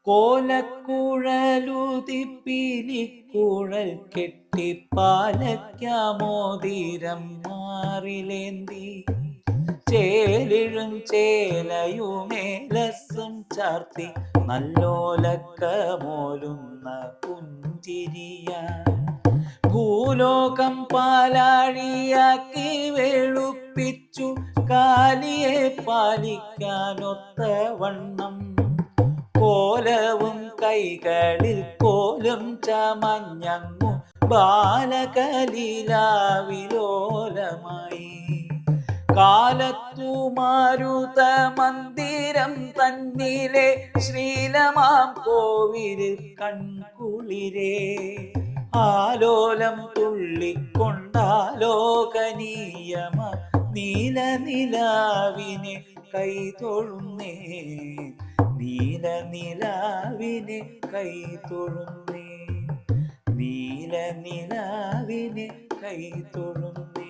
കോലക്കുഴലുതിപ്പിലിക്കുഴൽ കെട്ടി പാലയ്ക്കാമോതിരം മാറിലേന്തി ചേലിഴും ചേലയുമേലസും ചാർത്തി നല്ലോലക്കമോലുന്ന പുഞ്ചിരിയ ഭൂലോകം പാലാഴിയാക്കി വെളുപ്പിച്ചു കാലിയെ പാലിക്കാനൊത്ത വണ്ണം കോലവും കൈകളിൽ കോലും ചമഞ്ഞങ്ങു ബാലകലീലാവിലോലമായി കാലത്തു മാരുത മന്ദിരം തന്നിലെ ശ്രീലമാം കോവിലിൽ കൺകുളിരേ ആലോലം തുള്ളിക്കൊണ്ടാലോകനീയമ നീലനിലാവിനെ കൈതൊഴുന്നേ നീലനിലാവിനെ കൈതൊഴുന്നേ നീലനിലാവിനെ കൈതൊഴുന്നേ.